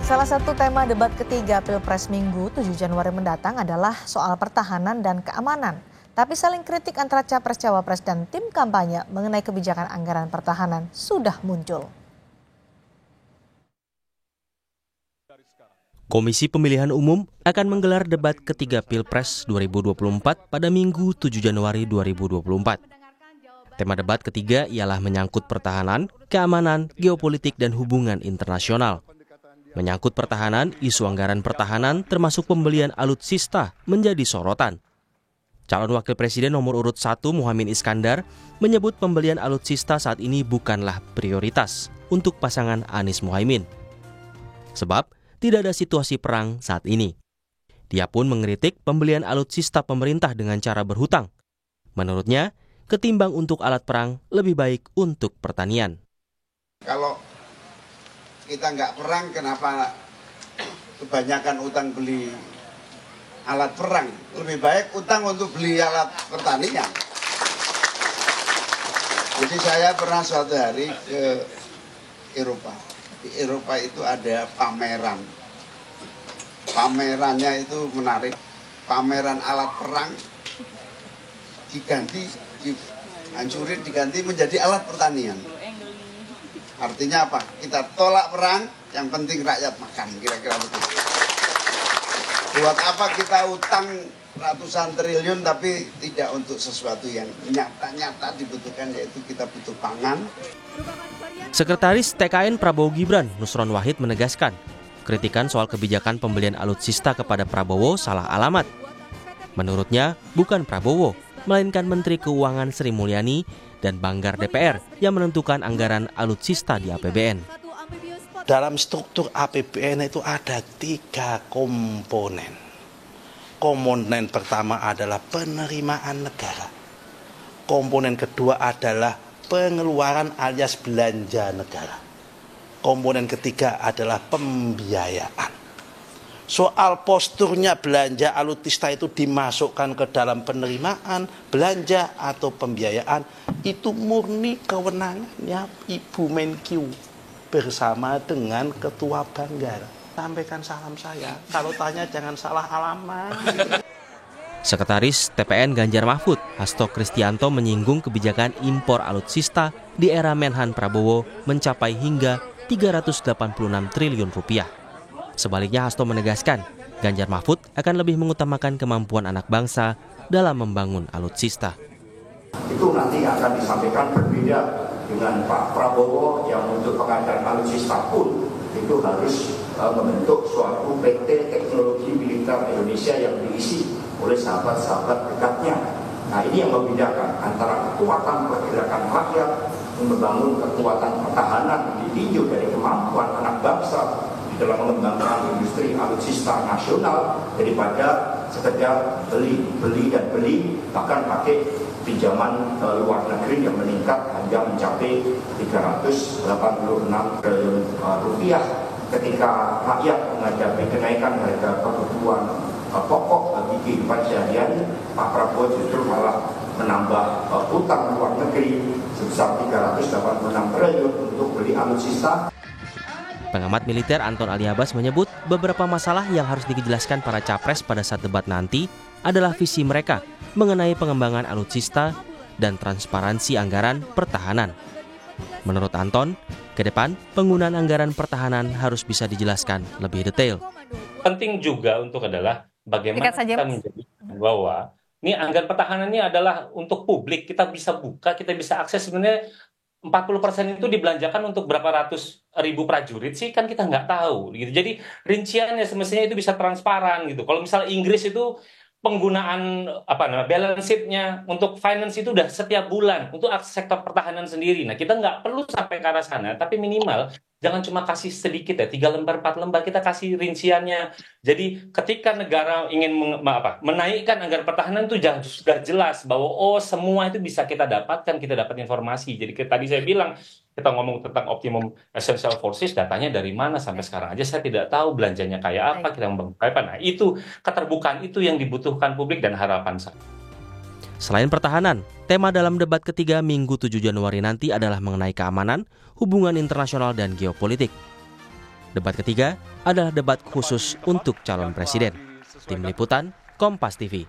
Salah satu tema debat ketiga Pilpres Minggu 7 Januari mendatang adalah soal pertahanan dan keamanan. Tapi saling kritik antara Capres-Cawapres dan tim kampanye mengenai kebijakan anggaran pertahanan sudah muncul. Komisi Pemilihan Umum akan menggelar debat ketiga Pilpres 2024 pada Minggu 7 Januari 2024. Tema debat ketiga ialah menyangkut pertahanan, keamanan, geopolitik, dan hubungan internasional. Menyangkut pertahanan, isu anggaran pertahanan termasuk pembelian alutsista menjadi sorotan. Calon Wakil Presiden nomor urut 1 Muhaimin Iskandar menyebut pembelian alutsista saat ini bukanlah prioritas untuk pasangan Anies Muhaimin. Sebab tidak ada situasi perang saat ini. Dia pun mengkritik pembelian alutsista pemerintah dengan cara berhutang. Menurutnya, ketimbang untuk alat perang, lebih baik untuk pertanian. Kalau kita nggak perang, kenapa kebanyakan utang beli alat perang? Lebih baik utang untuk beli alat pertanian. Jadi saya pernah suatu hari ke Eropa. Di Eropa itu ada pameran. Pamerannya itu menarik. Pameran alat perang dihancurin, diganti menjadi alat pertanian. Artinya apa? Kita tolak perang, yang penting rakyat makan, kira-kira begitu. Buat apa kita utang ratusan triliun tapi tidak untuk sesuatu yang nyata-nyata dibutuhkan, yaitu kita butuh pangan. Sekretaris TKN Prabowo Gibran, Nusron Wahid menegaskan, kritikan soal kebijakan pembelian alutsista kepada Prabowo salah alamat. Menurutnya, bukan Prabowo, melainkan Menteri Keuangan Sri Mulyani dan Banggar DPR yang menentukan anggaran alutsista di APBN. Dalam struktur APBN itu ada 3 komponen. Komponen pertama adalah penerimaan negara. Komponen kedua adalah pengeluaran alias belanja negara. Komponen ketiga adalah pembiayaan. Soal posturnya belanja alutsista itu dimasukkan ke dalam penerimaan, belanja atau pembiayaan, itu murni kewenangannya Ibu Menkyu bersama dengan Ketua Banggar. Sampaikan salam saya, kalau tanya jangan salah alamat. Sekretaris TPN Ganjar Mahfud, Hasto Kristianto menyinggung kebijakan impor alutsista di era Menhan Prabowo mencapai hingga 386 triliun rupiah. Sebaliknya Hasto menegaskan, Ganjar Mahfud akan lebih mengutamakan kemampuan anak bangsa dalam membangun alutsista. Itu nanti akan disampaikan berbeda dengan Pak Prabowo yang untuk pengadaan alutsista pun itu harus membentuk suatu PT Teknologi Militer Indonesia yang diisi oleh sahabat-sahabat dekatnya. Nah, ini yang membedakan antara kekuatan pergerakan rakyat membangun kekuatan pertahanan ditinjau dari kemampuan anak bangsa dalam mengembangkan industri alutsista nasional daripada sekedar beli bahkan pakai pinjaman luar negeri yang meningkat hingga mencapai 386 triliun rupiah ketika rakyat menghadapi kenaikan harga kebutuhan pokok bagi kehidupan sehari-hari. Pak Prabowo justru malah menambah utang luar negeri sebesar 386 triliun untuk beli alutsista. Pengamat militer Anton Aliabas menyebut beberapa masalah yang harus dijelaskan para capres pada saat debat nanti adalah visi mereka mengenai pengembangan alutsista dan transparansi anggaran pertahanan. Menurut Anton, ke depan penggunaan anggaran pertahanan harus bisa dijelaskan lebih detail. Penting juga untuk adalah bagaimana kita menjadikan bahwa ini anggaran pertahanan ini adalah untuk publik, kita bisa buka, kita bisa akses. Sebenarnya 40% itu dibelanjakan untuk berapa ratus ribu prajurit sih, kan kita nggak tahu gitu. Jadi rinciannya semestinya itu bisa transparan gitu. Kalau misalnya Inggris itu penggunaan balance sheet-nya untuk finance itu udah setiap bulan untuk sektor pertahanan sendiri. Nah, kita nggak perlu sampai ke arah sana, tapi minimal jangan cuma kasih sedikit ya, 3 lembar, 4 lembar, kita kasih rinciannya. Jadi ketika negara ingin menaikkan anggaran pertahanan itu sudah jelas bahwa semua itu bisa kita dapatkan, kita dapat informasi. Jadi tadi saya bilang, kita ngomong tentang optimum essential forces, datanya dari mana sampai sekarang aja saya tidak tahu belanjanya kayak apa, kita membangun kayak apa. Nah, itu keterbukaan itu yang dibutuhkan publik dan harapan saya. Selain pertahanan, tema dalam debat ketiga Minggu 7 Januari nanti adalah mengenai keamanan, hubungan internasional dan geopolitik. Debat ketiga adalah debat khusus untuk calon presiden. Tim Liputan, Kompas TV.